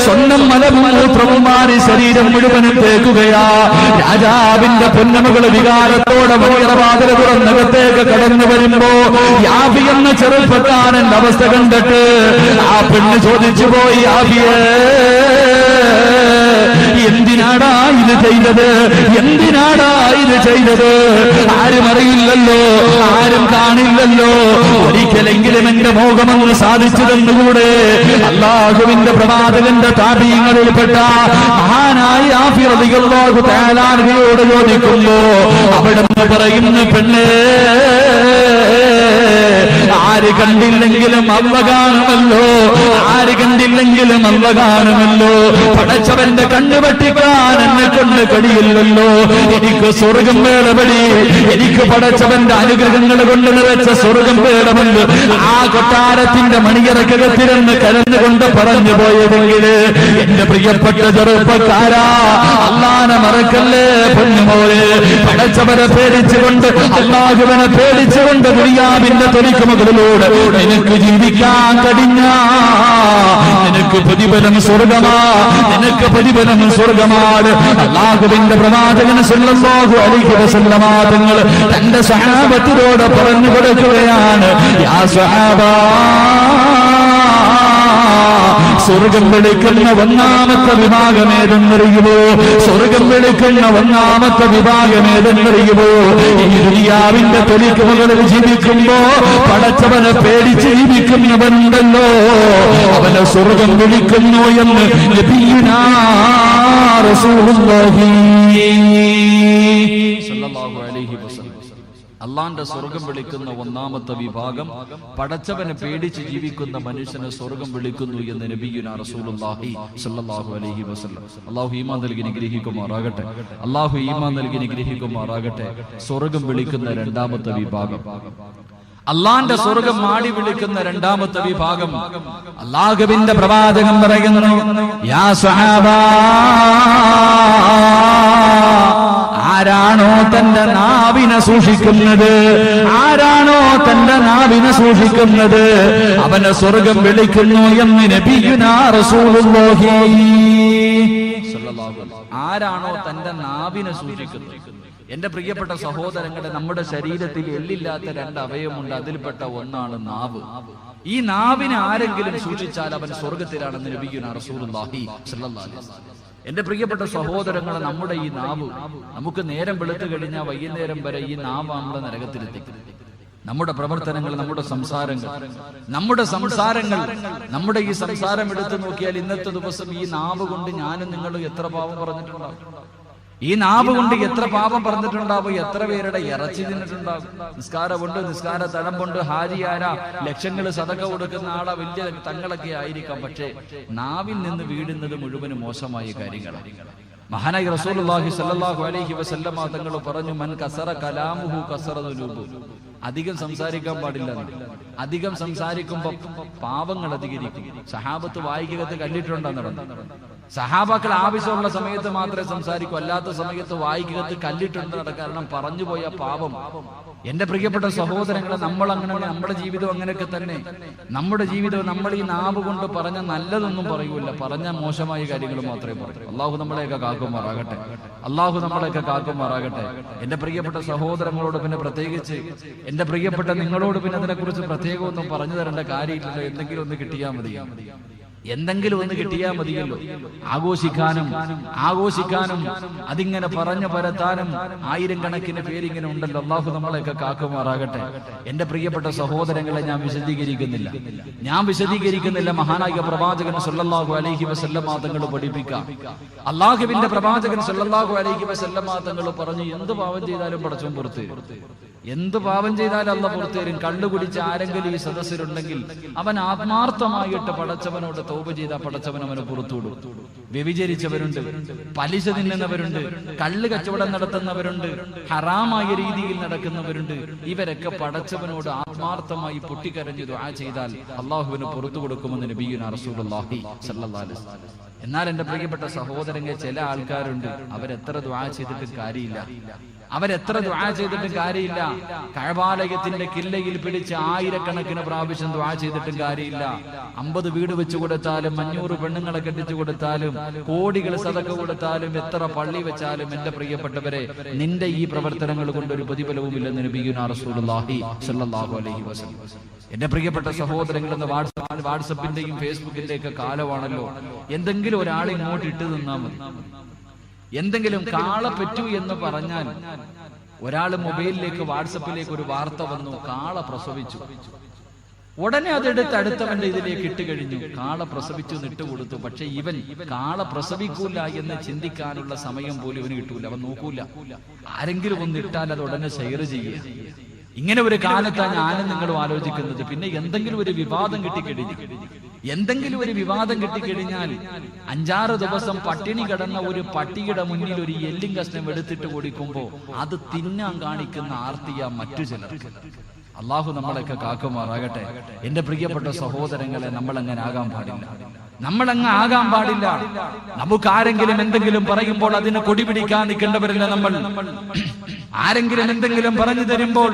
സ്വന്തം മലമൂത്രവും മാറി ശരീരം മുഴുവനും തേക്കുകയാ. രാജാവിന്റെ പൊന്നമകൾ വികാരത്തോടെ മണിയറവാതിൽ തുറന്നകത്തേക്ക് കടന്നു വരുമ്പോ യാഫി എന്ന ചെറുപ്പക്കാരന്റെ അവസ്ഥ കണ്ടിട്ട് ആ പെണ്ണ് ചോദിച്ചു പോയി, യാഫിയേ എന്തിനാടാ ഇത് ചെയ്തത്? ആരും അറിയില്ലല്ലോ, ആരും കാണില്ലല്ലോ, ഒരിക്കലെങ്കിലും എന്റെ മോഹമെന്ന് സാധിച്ചു തന്നുകൂടെ? അല്ലാഹുവിന്റെ പ്രവാചകന്റെ താബീങ്ങളിൽപ്പെട്ട മഹാനായ യാഫി റളിയല്ലാഹു തആല അൻഹുവോട് ചോദിക്കുന്നു. അവിടുന്ന് പറയുന്നു, പെണ്ണേ ആര് കണ്ടില്ലെങ്കിലും അള്ള കാണുമല്ലോ, ആര് കണ്ടില്ലെങ്കിലും അള്ള കാണുമല്ലോ. പടച്ചവന്റെ കണ്ണു വെട്ടിക്കാൻ എന്നെ കൊണ്ട് കഴിയില്ലല്ലോ. എനിക്ക് സ്വർഗം വേണമടി, എനിക്ക് പടച്ചവന്റെ അനുഗ്രഹങ്ങൾ കൊണ്ട് നിറച്ച സ്വർഗം വേണമെന്ന് ആ കൊട്ടാരത്തിന്റെ മണിയറക്കകത്തിരുന്ന് കരഞ്ഞുകൊണ്ട് പറഞ്ഞു പോയതെങ്കില് എന്റെ പ്രിയപ്പെട്ട ചെറുപ്പക്കാരാ, അല്ലാഹനെ മറക്കല്ലേ പൊന്നുമോനെ. പടച്ചവനെ പേടിച്ചുകൊണ്ട്, അല്ലാഹുവിനെ പേടിച്ചുകൊണ്ട് ദുനിയാവിന്റെ തൊലിക്ക് മുകളിലൂടെ നിനക്ക് ജീവിക്കാൻ കഴിഞ്ഞ നിനക്ക് പ്രതിഫലം സ്വർഗമാ, നിനക്ക് പ്രതിഫലം സ്വർഗമാണ്. അല്ലാഹുവിന്റെ പ്രവാചകൻ സല്ലല്ലാഹു അലൈഹി വസല്ലമ തങ്ങൾ തന്റെ സഹാബത്തിനോട് പറഞ്ഞു കൊടുക്കുകയാണ്, യാ സഹാബാ, സ്വർഗം വിളിക്കുന്ന ഒന്നാമത്തെ വിഭാഗമേതെന്നറിയുമോ? സ്വർഗം വിളിക്കുന്ന ഒന്നാമത്തെ വിഭാഗമേതെന്നറിയുമോ? ഈ ദുനിയാവിന്റെ തൊലിക്ക് മുകളിൽ ജീവിക്കുമ്പോ പടച്ചവനെ പേടിച്ച് ജീവിക്കുന്നവനുണ്ടല്ലോ, അവനെ സ്വർഗം വിളിക്കുന്നു എന്ന് നബിയുനാ റസൂലുള്ളാഹി സ്വല്ലല്ലാഹു അലൈഹി വസല്ലം. അള്ളാന്റെ സ്വർഗം വിളിക്കുന്ന ഒന്നാമത്തെ വിഭാഗം പടച്ചവനെ പേടിച്ച് ജീവിക്കുന്ന മനുഷ്യനെ സ്വർഗം വിളിക്കുന്നു എന്ന് നബിയുനാ റസൂലുള്ളാഹി സ്വല്ലല്ലാഹു അലൈഹി വസല്ലം. അല്ലാഹു ഈമാൻ നൽകി അനുഗ്രഹിക്കുമാറാകട്ടെ, അല്ലാഹു ഈമാൻ നൽകി അനുഗ്രഹിക്കുമാറാകട്ടെ. സ്വർഗം വിളിക്കുന്ന രണ്ടാമത്തെ വിഭാഗം, അള്ളാന്റെ സ്വർഗം മാടി വിളിക്കുന്ന രണ്ടാമത്തെ വിഭാഗം, അല്ലാഹുവിന്റെ പ്രവാചകൻ പറയുന്നു, യാ സ്വഹാബാ, ആരാണോ തന്റെ നാവിനെ സൂക്ഷിക്കുന്നത്, ആരാണോ തന്റെ നാവിനെ സൂക്ഷിക്കുന്നത്, അവനെ സ്വർഗം വിളിക്കുന്നു എന്ന് നബിയുനാ റസൂലുള്ളാഹി സ്വല്ലല്ലാഹു അലൈഹി വസല്ലം. ആരാണോ തന്റെ നാവിനെ സൂക്ഷിക്കുന്നത്? എന്റെ പ്രിയപ്പെട്ട സഹോദരങ്ങളെ, നമ്മുടെ ശരീരത്തിൽ എല്ലില്ലാത്ത രണ്ട് അവയവമുണ്ട്, അതിൽപ്പെട്ട ഒന്നാണ് നാവ്. ഈ നാവിനെ ആരെങ്കിലും സൂക്ഷിച്ചാൽ അവൻ സ്വർഗത്തിലാണെന്ന് നബിയുനാ റസൂലുള്ളാഹി സ്വല്ലല്ലാഹു അലൈഹി വസല്ലം. എന്റെ പ്രിയപ്പെട്ട സഹോദരങ്ങളെ, നമ്മുടെ ഈ നാവ്, നമുക്ക് നേരം വെളുത്തു കഴിഞ്ഞാൽ വൈകുന്നേരം വരെ ഈ നാവ് നമ്മളെ നരകത്തിലെത്തി. നമ്മുടെ പ്രവർത്തനങ്ങൾ, നമ്മുടെ സംസാരങ്ങൾ, നമ്മുടെ ഈ സംസാരം എടുത്തു നോക്കിയാൽ ഇന്നത്തെ ദിവസം ഈ നാവ് കൊണ്ട് ഞാനും നിങ്ങളും എത്ര പാപം പറഞ്ഞിട്ടുണ്ടാവും? ഈ നാവ് കൊണ്ട് എത്ര പാപം പറഞ്ഞിട്ടുണ്ടാവും? എത്ര പേരുടെ ഇറച്ചി തിന്നിട്ടുണ്ടാവും? നിസ്കാരമുണ്ട്, നിസ്കാര തഴമ്പുണ്ട്, ഹാജിയാരാ, ലക്ഷങ്ങൾ സദഖ കൊടുക്കുന്ന ആളാ, വലിയ തങ്ങളൊക്കെ ആയിരിക്കാം. പക്ഷേ നാവിൽ നിന്ന് വീഴുന്നത് മുഴുവനും മോശമായ കാര്യങ്ങളാണ്. മഹാനായ റസൂലുള്ളാഹി സ്വല്ലല്ലാഹു അലൈഹി വസല്ലമ തങ്ങൾ പറഞ്ഞു, മൻ കസറ കലാമുഹു കസറ ദുനൂബു. അധികം സംസാരിക്കാൻ പാടില്ല. അധികം സംസാരിക്കുമ്പോ പാപങ്ങൾ അധികരിക്കും. സഹാബത്ത് വായിക്കകത്ത് കല്ലിട്ടുണ്ടെന്ന് പറഞ്ഞു. സഹാബാക്കൾ ആവശ്യമുള്ള സമയത്ത് മാത്രമേ സംസാരിക്കൂ, അല്ലാത്ത സമയത്ത് വായിക്കകത്ത് കല്ലിട്ടുണ്ട്. കാരണം പറഞ്ഞുപോയ പാപം. എന്റെ പ്രിയപ്പെട്ട സഹോദരങ്ങളെ, നമ്മൾ അങ്ങനെ, നമ്മുടെ ജീവിതം അങ്ങനെയൊക്കെ തന്നെ. നമ്മുടെ ജീവിതം, നമ്മൾ ഈ നാവ് കൊണ്ട് പറഞ്ഞ നല്ലതൊന്നും പറയൂല, പറഞ്ഞ മോശമായ കാര്യങ്ങൾ മാത്രമേ പറയൂ. അള്ളാഹു നമ്മളെയൊക്കെ കാക്കുമാറാകട്ടെ, അള്ളാഹു നമ്മളെയൊക്കെ കാക്കുമാറാകട്ടെ. എന്റെ പ്രിയപ്പെട്ട സഹോദരങ്ങളോട് പിന്നെ പ്രത്യേകിച്ച്, എന്റെ പ്രിയപ്പെട്ട നിങ്ങളോട് പിന്നെ അതിനെക്കുറിച്ച് പ്രത്യേകം ഒന്നും പറഞ്ഞു തരേണ്ട കാര്യമില്ലല്ലോ. എന്തെങ്കിലും ഒന്ന് കിട്ടിയാൽ മതി. എന്തെങ്കിലും ഒന്ന് കിട്ടിയാൽ മതിയല്ലോ. ആഘോഷിക്കാനും അതിങ്ങനെ പറഞ്ഞു പരത്താനും ആയിരം കണക്കിന് പേരിങ്ങനെ ഉണ്ടല്ലോ. അള്ളാഹു നമ്മളെയൊക്കെ കാക്കുമാറാകട്ടെ. എന്റെ പ്രിയപ്പെട്ട സഹോദരങ്ങളെ, ഞാൻ വിശദീകരിക്കുന്നില്ല. മഹാനായ പ്രവാചകൻ സല്ലല്ലാഹു അലൈഹി വസല്ലമ തങ്ങൾ പഠിപ്പിക്കാം. അള്ളാഹുവിന്റെ പ്രവാചകൻ സല്ലല്ലാഹു അലൈഹി വസല്ലമ തങ്ങൾ പറഞ്ഞു, എന്ത് പാവം ചെയ്താലും പടച്ചവൻ പുറത്തു തരും. എന്ത് പാപം ചെയ്താലും അള്ളാഹ് പുറത്തു തരും. കള്ളു കുടിച്ച ആരെങ്കിലും ഈ സദസ്സിലുണ്ടെങ്കിൽ അവൻ ആത്മാർത്ഥമായിട്ട് പടച്ചവനോട് തൗബ ചെയ്താൽ പടച്ചവൻ അവന് പുറത്തുവിടും. വ്യഭിചരിച്ചവരുണ്ട്, പലിശ തിന്നുന്നവരുണ്ട്, കള്ള് കച്ചവടം നടത്തുന്നവരുണ്ട്, ഹറാമായ രീതിയിൽ നടക്കുന്നവരുണ്ട്. ഇവരൊക്കെ പടച്ചവനോട് ആത്മാർത്ഥമായി പൊട്ടിക്കരഞ്ഞു ദുആ ചെയ്താൽ അള്ളാഹുവിന് പുറത്തു കൊടുക്കുമെന്ന് നബിയുനാ റസൂലുള്ളാഹി സ്വല്ലല്ലാഹു അലൈഹി വസല്ലം. എന്നാൽ എന്റെ പ്രിയപ്പെട്ട സഹോദരങ്ങൾ, ചില ആൾക്കാരുണ്ട്, അവരെത്ര ദുആ ചെയ്തിട്ട് കാര്യമില്ല. കഅബാലയത്തിന്റെ കില്ലയിൽ പിടിച്ച് ആയിരക്കണക്കിന് പ്രാവശ്യം ദുആ ചെയ്തിട്ടും കാര്യമില്ല. 50 വീട് വെച്ചു കൊടുത്താലും 500 പെണ്ണുങ്ങളെ കെട്ടിച്ചു കൊടുത്താലും കോടികൾ സദഖ കൊടുത്താലും എത്ര പള്ളി വെച്ചാലും എന്റെ പ്രിയപ്പെട്ടവരെ, നിന്റെ ഈ പ്രവർത്തനങ്ങൾ കൊണ്ട് ഒരു പ്രതിഫലവുമില്ലെന്ന് നബിയുനാ റസൂലുള്ളാഹി സ്വല്ലല്ലാഹു അലൈഹി വസല്ലം. എന്റെ പ്രിയപ്പെട്ട സഹോദരങ്ങൾ, ഇന്ന് വാട്സപ്പിന്റെയും ഫേസ്ബുക്കിന്റെ ഒക്കെ കാലമാണല്ലോ. എന്തെങ്കിലും ഒരാൾ ഇങ്ങോട്ട് ഇട്ട് തന്നാൽ മതി. എന്തെങ്കിലും കാള പറ്റൂ എന്ന് പറഞ്ഞാൽ ഒരാൾ മൊബൈലിലേക്ക് വാട്സപ്പിലേക്ക് ഒരു വാർത്ത വന്നു, കാള പ്രസവിച്ചു. ഉടനെ അതെടുത്ത് അടുത്തവന്റെ ഇതിലേക്ക് ഇട്ട് കഴിഞ്ഞു, കാള പ്രസവിച്ചു ഇട്ടുകൊടുത്തു. പക്ഷെ ഇവൻ കാള പ്രസവിക്കൂല എന്ന് ചിന്തിക്കാനുള്ള സമയം പോലും ഇവന് കിട്ടൂല. അവൻ നോക്കൂല. ആരെങ്കിലും ഒന്ന് ഇട്ടാൽ അത് ഉടനെ ഷെയർ ചെയ്യുക. ഇങ്ങനെ ഒരു കാലത്താണ് ഞാനും നിങ്ങളും ആലോചിക്കുന്നത്. പിന്നെ എന്തെങ്കിലും ഒരു വിവാദം കിട്ടിക്കഴിഞ്ഞാൽ 5-6 ദിവസം പട്ടിണി കിടന്ന ഒരു പട്ടിയുടെ മുന്നിൽ ഒരു എല്ലും കഷ്ണം എടുത്തിട്ട് കൊടുക്കുമ്പോ അത് തിന്നാൻ കാണിക്കുന്ന ആർത്തിയ മറ്റു ചിലർക്ക്. അള്ളാഹു നമ്മളൊക്കെ കാക്കുമാറാകട്ടെ. എന്റെ പ്രിയപ്പെട്ട സഹോദരങ്ങളെ, നമ്മളങ്ങനെ ആകാൻ പാടില്ല. നമുക്ക് ആരെങ്കിലും എന്തെങ്കിലും പറയുമ്പോൾ അതിനെ കൊടിപിടിക്കാൻ നിൽക്കേണ്ടവരല്ല നമ്മൾ. ആരെങ്കിലും എന്തെങ്കിലും പറഞ്ഞു തരുമ്പോൾ,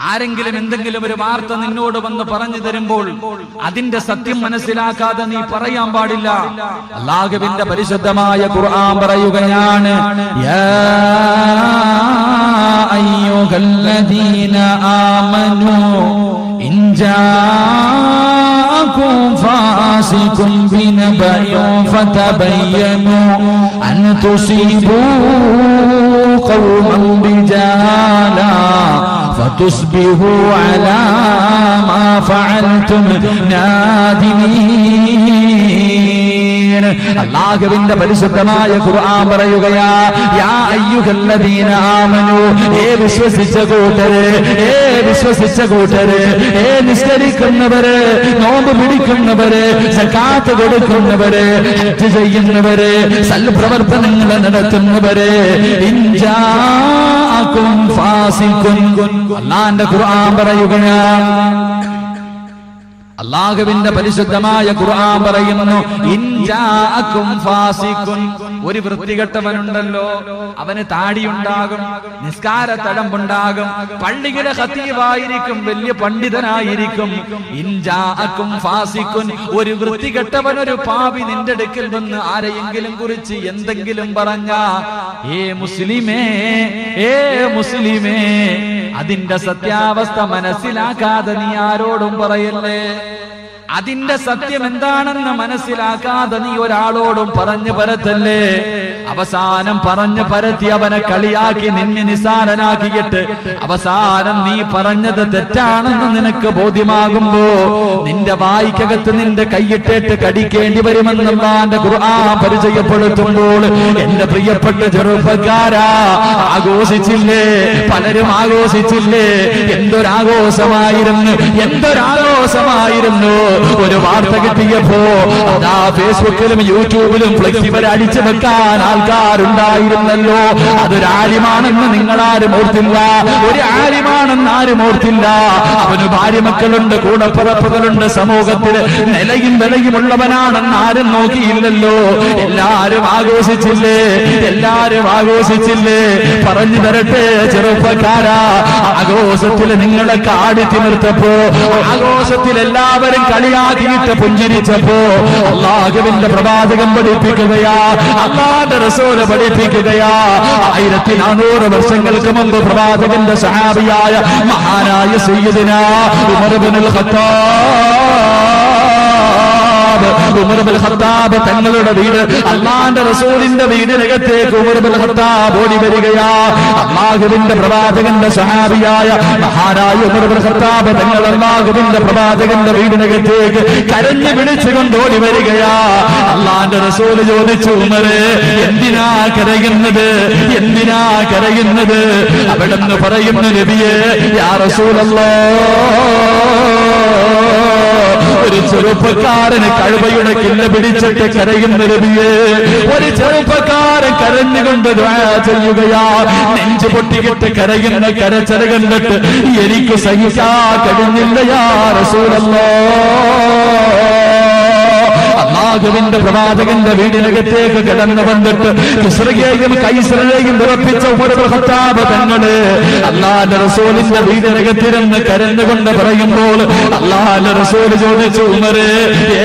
ആരെങ്കിലും എന്തെങ്കിലും ഒരു വാർത്ത നിന്നോട് വന്ന് പറഞ്ഞു തരുമ്പോൾ അതിന്റെ സത്യം മനസ്സിലാക്കാതെ നീ പറയാൻ പാടില്ല. അല്ലാഹുവിന്റെ പരിശുദ്ധമായ ഖുർആൻ പറയുകയാണ്, യാ അയ്യുഹല്ലദീന ആമനൂ ഇൻ ജാഅകും ഫാസിഖുൻ ബിനബഇൻ ഫതബയ്യനൂ അൻ തുസീബൂ ഖൗമൻ ബിജഹാല فتصبحوا على ما فعلتم نادمين. അല്ലാഹുവിന്റെ പരിശുദ്ധമായ ഖുർആൻ പറയുകയാ, യാ അയ്യുഹല്ലദീന ആമനൂ, വിശ്വസിച്ച കൂട്ടരെ, നിസ്കരിക്കുന്നവര്, നോമ്പ് പിടിക്കുന്നവര്, സകാത്ത് കൊടുക്കുന്നവര്, ഹജ്ജ് ചെയ്യുന്നവര്, സൽപ്രവർത്തനങ്ങൾ നടത്തുന്നവര്, ഇൻജാഅകും ഫാസിഖുൻ, അല്ലാഹുവിന്റെ ഖുർആൻ പറയുകയാണ്. അല്ലാഹുവിന്റെ പരിശുദ്ധമായ ഖുർആൻ പറയുന്നു, ഇൻജാഅകും ഫാസിഖുൻ. ഒരു വൃത്തികെട്ടവനുണ്ടല്ലോ, അവന് താടിയുണ്ടാകും, നിസ്കാര തടമ്പുണ്ടാകും, പള്ളിയുടെ ഖതീബായിരിക്കും, വലിയ പണ്ഡിതനായിരിക്കും. ഇൻജാഅകും ഫാസിഖുൻ, ഒരു വൃത്തികെട്ടവൻ, ഒരു പാപി നിന്റെ അടുക്കൽ വന്ന് ആരെയെങ്കിലും കുറിച്ച് എന്തെങ്കിലും പറഞ്ഞാ, ഏ മുസ്ലിമേ, അതിന്റെ സത്യാവസ്ഥ മനസ്സിലാക്കാതെ നീ ആരോടും പറയല്ലേ. അതിന്റെ സത്യം എന്താണെന്ന് മനസ്സിലാക്കാതെ നീ ഒരാളോടും പറഞ്ഞു പരത്തല്ലേ. അവസാനം പറഞ്ഞു പരത്തി അവനെ കളിയാക്കി നിന്നെ നിസാരനാക്കിയിട്ട് അവസാനം നീ പറഞ്ഞത് തെറ്റാണെന്ന് നിനക്ക് ബോധ്യമാകുമ്പോ നിന്റെ വായിക്കകത്ത് നിന്റെ കൈയിട്ടേറ്റ് കടിക്കേണ്ടി വരുമെന്നുള്ള ഖുർആൻ പരിചയപ്പെടുത്തുമ്പോൾ, എന്റെ പ്രിയപ്പെട്ട ചെറുപ്പക്കാരാ, ആഘോഷിച്ചില്ലേ? പലരും ആഘോഷിച്ചില്ലേ? എന്തൊരാഘോഷമായിരുന്നു. ഒരു വാർത്ത കിട്ടിയപ്പോ അതാ ഫേസ്ബുക്കിലും യൂട്യൂബിലും ഫ്ലെക്സി വരെ അടിച്ചു വെക്കാൻ ആൾക്കാരുണ്ടായിരുന്നല്ലോ. അതൊരു ആലിമാണെന്ന് നിങ്ങളാരും ഓർത്തില്ല, ഒരു ആലിമാണെന്ന് ആരും ഓർത്തില്ല. അവന് ഭാര്യ മക്കളുണ്ട്, കൂടപ്പിറപ്പുകളുണ്ട്, സമൂഹത്തിൽ നിലയും വിലയുമുള്ളവനാണെന്ന് ആരും നോക്കിയില്ലല്ലോ. എല്ലാരും ആഘോഷിച്ചില്ലേ? പറഞ്ഞു തരട്ടെ ചെറുപ്പക്കാരാ, ആഘോഷത്തിൽ നിങ്ങളെ കാടി തിമിർത്തപ്പോ, ആഘോഷത്തിൽ എല്ലാവരും കളി കളിയാക്കിയിട്ട് പുഞ്ചിരിച്ചപ്പോ അല്ലാഹുവിന്റെ പ്രവാചകൻ പഠിപ്പിക്കുകയാ, അല്ലാഹുവിന്റെ റസൂൽ പഠിപ്പിക്കുകയാ. 1400 വർഷങ്ങൾക്ക് മുമ്പ് പ്രവാചകന്റെ സഹാബിയായ മഹാനായ സയ്യിദുനാ ഉമർ ഇബ്നുൽ ഖത്താബ് തങ്ങളുടെ വീട് അല്ലാഹുവിന്റെ റസൂലിന്റെ വീടിനകത്തേക്ക് ഉമർ ഇബ്നുൽ ഖത്താബ് ഓടി വരികയാ. അല്ലാഹുവിന്റെ പ്രവാചകന്റെ സഹാബിയായ മഹാനായ ഉമർ ഇബ്നുൽ ഖത്താബ് തങ്ങൾ അല്ലാഹുവിന്റെ പ്രവാചകന്റെ വീടിനകത്തേക്ക് കരഞ്ഞു വിളിച്ചുകൊണ്ട് ഓടി വരികയാ. അല്ലാഹുവിന്റെ റസൂൽ ചോദിച്ചു, ഉമറേ എന്തിനാ കരയുന്നത്, എന്തിനാ കരയുന്നത്? അവിടെന്ന് പറയുന്നു, നബിയേ യാ റസൂലല്ലാഹ്, ഒരു ചെറുപ്പക്കാരന് കഴുവയുടെ കില്ല പിടിച്ചിട്ട് കരയുന്ന നബിയേ, ഒരു ചെറുപ്പക്കാരൻ കരഞ്ഞുകൊണ്ട് ദുആ ചെയ്യുകയാ. നെഞ്ചു പൊട്ടിക്കിട്ട് കരയുന്ന കരച്ചിൽ കണ്ടിട്ട് എനിക്ക് സഹിക്കാൻ കഴിഞ്ഞില്ല യാ റസൂലല്ലാഹ്. അല്ലാഹുവിന്റെ പ്രവാചകന്റെ വീടിനകത്തേക്ക് കടന്നു വന്നിട്ട് കിസ്റയെയും കൈസറയെയും വിറപ്പിച്ച ഉമർ ഇബ്നുൽ ഖത്താബ് തങ്ങള് അല്ലാഹുവിന്റെ റസൂലിന്റെ വീടിനകത്തിരുന്ന് കരഞ്ഞുകൊണ്ട് പറയുമ്പോൾ അല്ലാഹുവിന്റെ റസൂൽ ചോദിച്ചു, ഉമറേ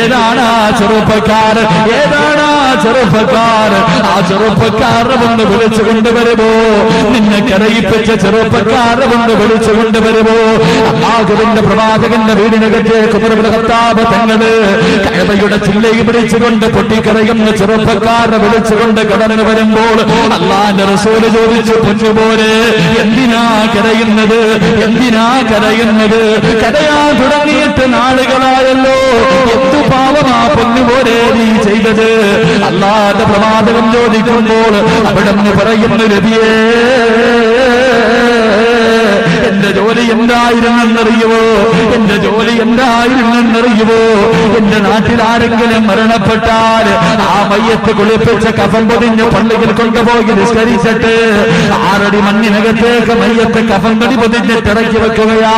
ഏതാണ് ആ ചെറുപ്പക്കാരൻ, ഏതാണ് ആ ചെറുപ്പക്കാരൻ? ആ ചെറുപ്പക്കാരെ ഒന്ന് വിളിച്ചു കൊണ്ടുവരുമോ? നിന്നെ കരയിപ്പിച്ച ചെറുപ്പക്കാരെ ഒന്ന് വിളിച്ചു കൊണ്ടുവരുമോ? അല്ലാഹുവിന്റെ പ്രവാചകന്റെ വീടിനകത്തേക്ക് ഉമർ ഇബ്നുൽ ഖത്താബ് തങ്ങള് കഅബയുടെ ചില്ലയിൽ പിടിച്ചുകൊണ്ട് പൊട്ടിക്കരയുന്ന ചെറുപ്പക്കാരെ വിളിച്ചുകൊണ്ട് കടന്നു വരുമ്പോൾ അല്ലാഹുവിന്റെ റസൂൽ ചോദിച്ചു, പൊന്നുപോലെ എന്തിനാ കരയുന്നത്, എന്തിനാ കരയുന്നത്? കരയാൻ തുടങ്ങിയിട്ട് നാളുകളായല്ലോ, എന്തു പാവമാ പൊന്നുപോലെ നീ ചെയ്തത്? അല്ലാഹുവിന്റെ പ്രവാചകൻ ചോദിക്കുമ്പോൾ അവിടെ നിന്ന് പറയുന്നു, നബിയേ എന്റെ ജോലി എന്തായിരുന്നെന്നറിയുമോ, എന്റെ ജോലി എന്തായിരുന്നെന്നറിയുമോ? എന്റെ നാട്ടിൽ ആരെങ്കിലും മരണപ്പെട്ടാൽ ആ മയ്യത്ത് കുളിപ്പിച്ച കഫൻ പൊതിഞ്ഞ് പള്ളിയിൽ കൊണ്ടുപോയി നിസ്കരിച്ചിട്ട് 6 അടി മണ്ണിനകത്തേക്ക് മയ്യത്ത് കഫൻ പൊതി പൊതിഞ്ഞിട്ട് ഇറക്കി വെക്കുകയാ.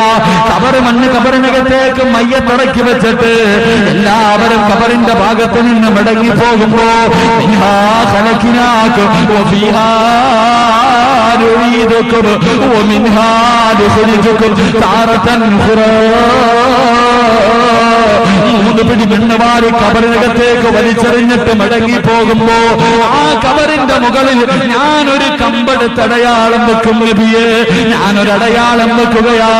കബറിനകത്തേക്ക് മയ്യത്ത് ഇറക്കി വെച്ചിട്ട് എല്ലാവരും കബറിന്റെ ഭാഗത്ത് നിന്ന് മടങ്ങി പോകുമ്പോ മിൻഹാ ഖലഖനാകും വഫീഹാ നുഈദുകും വമിൻഹാ നുഖ്രിജുകും താറതൻ ഉഖ്റാ. 3 പിടി മണ്ണുവാരി കബറിനകത്തേക്ക് വലിച്ചെറിഞ്ഞിട്ട് മടങ്ങി പോകുമ്പോ ആ കബറിന്റെ മുകളിൽ ഞാനൊരു കമ്പെടുത്ത് അടയാളം വെക്കും നബിയേ, ഞാനൊരടയാളം വെക്കുകയാ.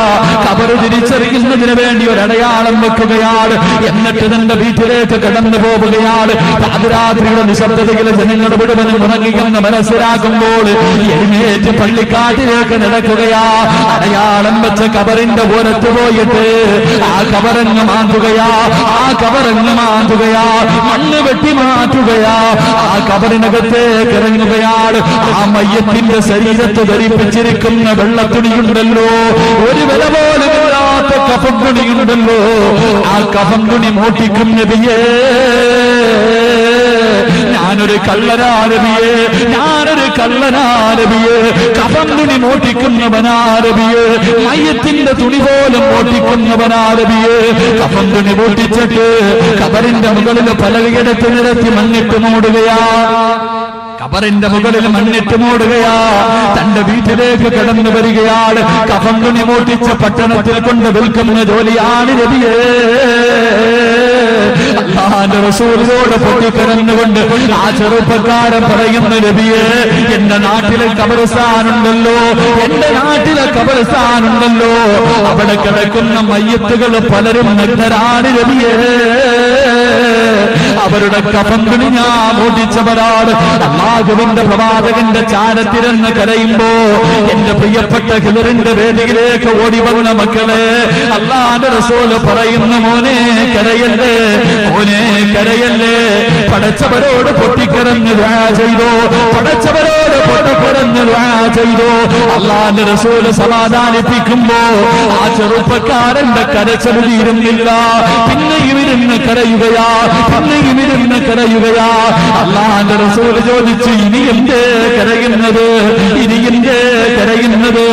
കബറ് തിരിച്ചറിയുന്നതിന് വേണ്ടി ഒരടയാളം വെക്കുകയാണ്. എന്നിട്ട് തന്റെ വീട്ടിലേക്ക് കടന്നു പോവുകയാണ്. പാതിരാത്രിയുടെ നിശബ്ദതയിൽ ജനങ്ങളുടെ മുഴുവനും ഉറങ്ങിയെന്ന് മനസ്സിലാക്കുമ്പോൾ എഴുന്നേറ്റ് പള്ളിക്കാട്ടിലേക്ക് നടക്കുകയാ. അടയാളം വെച്ച കബറിന്റെ ഓരത്ത് പോയിട്ട് ആ കബറങ്ങ് മാന്തുകയാ, ആ കബറങ്ങ് മാന്തുകയാ, മണ്ണ് വെട്ടി മാറ്റുകയാ. ആ കബറിനകത്തേക്ക് ഇറങ്ങുകയാണ്. ആ മയ്യത്തിന്റെ ശരീരത്ത് ധരിപ്പിച്ചിരിക്കുന്ന വെള്ളത്തുണിയുണ്ടല്ലോ, ഒരു വില പോലും ഇല്ലാത്ത കഫൻ തുണിയുണ്ടല്ലോ, ആ കഫൻ തുണി മോട്ടിക്കും നബിയേ. ഞാനൊരു കള്ളനാരബിയെ, ഞാനൊരു കള്ളനാരബിയെ, കഫൻ തുണി മോട്ടിക്കുന്നവനാരബിയെ, മയ്യത്തിന്റെ തുണി പോലും മോട്ടിക്കുന്നവനാരബിയെ. കഫൻ തുണി മോട്ടിച്ചിട്ട് കബറിന്റെ മുകളിൽ പലയിടത്ത് നിരത്തി മണ്ണിട്ട് മൂടുകയാ, കബറിന്റെ മുകളിൽ മണ്ണിട്ട് മൂടുകയാ. തന്റെ വീട്ടിലേക്ക് കടന്നു വരികയാണ്. കഫൻ തുണി മോട്ടിച്ച പട്ടണത്തിൽ കൊണ്ട് വിൽക്കുന്ന ജോലിയാണ് നബിയേ. അല്ലാഹുവിന്റെ റസൂലിനോട് പൊട്ടിക്കരഞ്ഞുകൊണ്ട് ആ ചെറുപ്പക്കാരൻ പറയുന്നു, നബിയേ എന്റെ നാട്ടിലെ ഖബർസ്ഥാനുണ്ടല്ലോ, എന്റെ നാട്ടിലെ ഖബർസ്ഥാനുണ്ടല്ലോ, അവിടെ കിടക്കുന്ന മയ്യത്തുകൾ പലരും നഗ്നരാണ് നബിയേ. അവരുടെ കഫൻ തുണി ഞാൻ മോട്ടിച്ചവരാണ്. അല്ലാഹുവിന്റെ പ്രവാചകന്റെ ചാരത്തിരുന്ന് കരയുമ്പോ എന്റെ പ്രിയപ്പെട്ട ഖിദറിന്റെ വേദിയിലേക്ക് ഓടി വന്ന മക്കളെ അല്ലാഹുവിന്റെ റസൂൽ പറയുന്നു, മോനെ കരയല്ലേ, മോനെ കരയല്ലേ. പടച്ചവരോട് പൊട്ടിക്കരഞ്ഞ് ദുആ ചെയ്തു, പടച്ചവരോട് പൊട്ടിക്കരഞ്ഞ് ദുആ ചെയ്തു. അല്ലാഹുവിന്റെ റസൂൽ സമാധാനിപ്പിക്കുമ്പോ ആ ചെറുപ്പക്കാരന്റെ കരച്ചിൽ തീരുന്നില്ല. പിന്നെയും ഇരുന്ന് കരയുകയാ, പിന്നെയും ഇരുന്ന് കരയുകയാ. അല്ലാഹുവിന്റെ റസൂൽ ചോദിച്ചു, ഇനി എന്തേ കരയുന്നത്, ഇനി എന്തേ കരയുന്നത്?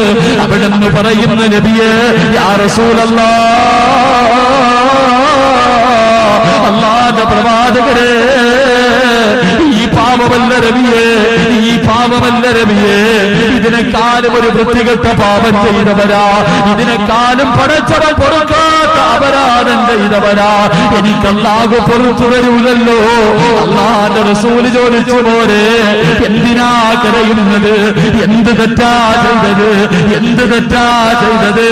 അവിടെന്ന് പറയുന്ന നബിയേ യാ റസൂലല്ലാഹ്, അല്ലാഹുവിന്റെ പ്രവാചകരെ, ഈ പാപമല്ല നബിയേ, ഈ പാപമല്ല നബിയേ, ഇതിനെക്കാളും ഒരു വൃത്തികെട്ട പാപം ചെയ്തവരാ, ഇതിനെക്കാളും പടച്ചവൻ പൊറുക്കാത്ത അപരാധം ചെയ്തവരാ, എനിക്ക് അല്ലാഹു പുറത്തു തരൂലല്ലോ. അല്ലാഹുവിന്റെ റസൂൽ ചോദിച്ചു, പോരെ എന്തിനാ കരയുന്നത്? എന്ത് തെറ്റാ ചെയ്തത്? എന്ത് തെറ്റാ ചെയ്തത്?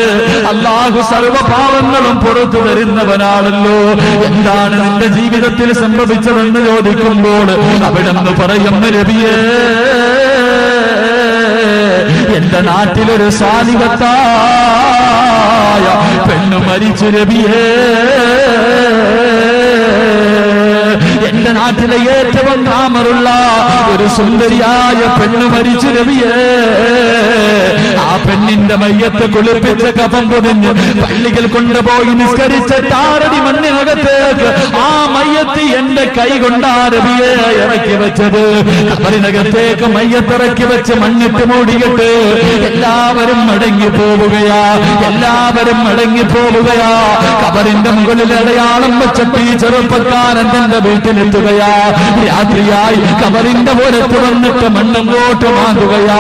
അല്ലാഹു സർവ്വ പാവങ്ങളും പുറത്തു തരുന്നവനാണല്ലോ. എന്താണ് നിന്റെ ജീവിതത്തിൽ സംഭവിച്ചതെന്ന് ചോദിക്കുമ്പോൾ അവിടെന്ന് പറയുന്ന നബിയേ, എന്റെ നാട്ടിലൊരു സാലിഹത്തായ പെണ്ണ് മരിച്ചു നബിയേ. എന്റെ നാട്ടിലെ ഏറ്റവും ഗ്ലാമറുള്ള ഒരു സുന്ദരിയായ പെണ്ണ് മരിച്ചു നബിയേ. ആ പെണ്ണിന്റെ മയ്യത്ത് കുളിപ്പിച്ച് കഫൻ പൊതിഞ്ഞ് പള്ളികൾ കൊണ്ടുപോയി നിസ്കരിച്ച താരടി മണ്ണിനകത്തേക്ക് ആ മയ്യത്ത് എന്റെ കൈ കൊണ്ടാ നബിയെ ഇറക്കി വെച്ചത്. കബറിനകത്തേക്ക് മയ്യത്തിറക്കി വെച്ച് മണ്ണിട്ട് മൂടിയിട്ട് എല്ലാവരും മടങ്ങി പോവുകയാ, എല്ലാവരും മടങ്ങി പോവുകയാ. കബറിന്റെ മുകളിൽ അടയാളം വെച്ചിട്ട് ഈ ചെറുപ്പക്കാരൻ തന്റെ വീട്ടിലെത്തുകയാ. രാത്രിയായി കബറിന്റെ ഓരത്ത് വന്നിട്ട് മണ്ണങ്ങോട്ട് മാന്തുകയാ.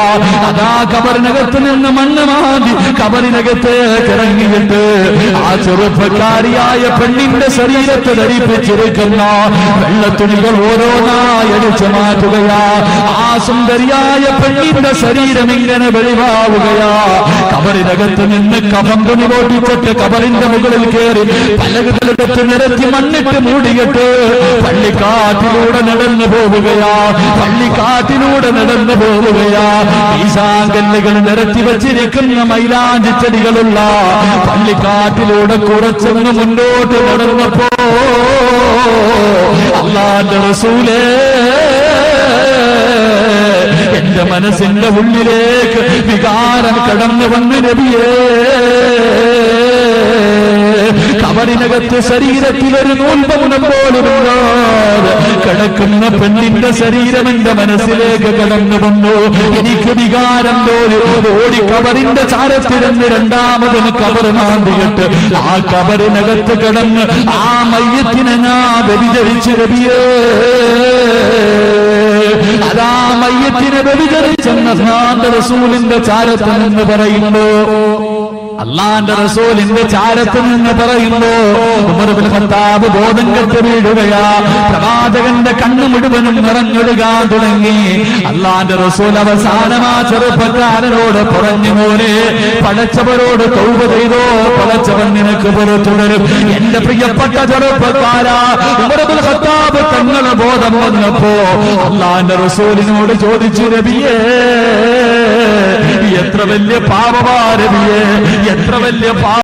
അതാ കബറിനകത്ത് നിന്ന് മണ്ണ് മാന്തി കബറിനകത്തേക്ക് ഇറങ്ങിയിട്ട് ആ ചെറുപ്പക്കാരിയായ പെണ്ണിന്റെ ശരീരത്തെ ധരിപ്പിച്ചിരിക്കുന്ന വെള്ളത്തുണികൾ ഓരോന്നായി അടിച്ചു മാറ്റുകയാ. ആ സുന്ദരിയായ പെണ്ണിന്റെ ശരീരം ഇങ്ങനെ വെളിവാവുകയാ. കബറിനകത്ത് നിന്ന് കഫൻ തുണി പൊട്ടിച്ചിട്ട് കബറിന്റെ മുകളിൽ കയറി പലകകളെടുത്ത് നിരത്തി മണ്ണിട്ട് മൂടിയിട്ട് പള്ളിക്കാട്ടിലൂടെ നടന്നു പോവുകയാ. പള്ളിക്കാട്ടിലൂടെ നടന്നു പോവുകയാ. ഈശാങ്കല്ലുകൾ നിരത്തി വച്ചിരിക്കുന്ന മൈലാഞ്ചി ചെടികളുള്ള പള്ളിക്കാട്ടിലൂടെ കുറച്ചൊന്ന് മുന്നോട്ട് നടന്നപ്പോ അല്ലാഹുവിന്റെ റസൂലേ, എന്റെ മനസ്സിന്റെ ഉള്ളിലേക്ക് വികാരം കടന്നു വന്ന് നബിയേ. കബറിനകത്ത് ശരീരത്തിൽ ഒരു നൂൽപൗനം പോലും കിടക്കുന്ന പെണ്ണിന്റെ ശരീരം എന്റെ മനസ്സിലേക്ക് കടന്നു വന്നു. എനിക്ക് വികാരം തോന്നി. ഓടി കബറിന്റെ ചാരത്തിരുന്ന് രണ്ടാമതിന് കബർ മാന്തിയിട്ട് ആ കബറിനകത്ത് കിടന്ന് ആ മയ്യത്തിനെ ഞാൻ വ്യഭിചരിച്ചു നബിയേ. അതാ മയ്യത്തിനെ വ്യഭിചരിച്ചെന്ന അല്ലാഹുവിന്റെ റസൂലിന്റെ ചാരത്ത് നിന്ന് പറയുന്നു. അല്ലാഹുവിന്റെ റസൂലിന്റെ ചാരത്ത് നിന്ന് പറയുന്നു. ഉമർ ഇബ്നു ഖത്താബ് ബോധം കെട്ട് വീഴുകയാ. പ്രവാചകന്റെ കണ്ണ് മുഴുവനും നിറഞ്ഞൊഴുകാൻ തുടങ്ങി. അല്ലാഹുവിന്റെ റസൂൽ അവസാനമാ ചെറുപ്പക്കാരനോട് പറഞ്ഞു, മോനെ, പടച്ചവരോട് തൗബ ചെയ്തോ, പടച്ചവൻ നിനക്ക് പുറത്തു തരും. എന്റെ പ്രിയപ്പെട്ട ചെറുപ്പക്കാരാ, ഉമർ ഇബ്നു ഖത്താബ് തങ്ങളെ ബോധം വന്നപ്പോ അല്ലാഹുവിന്റെ റസൂലിനോട് ചോദിച്ചു, നബിയേ, എത്ര വലിയ പാപമാ നബിയേ, എത്ര വലിയ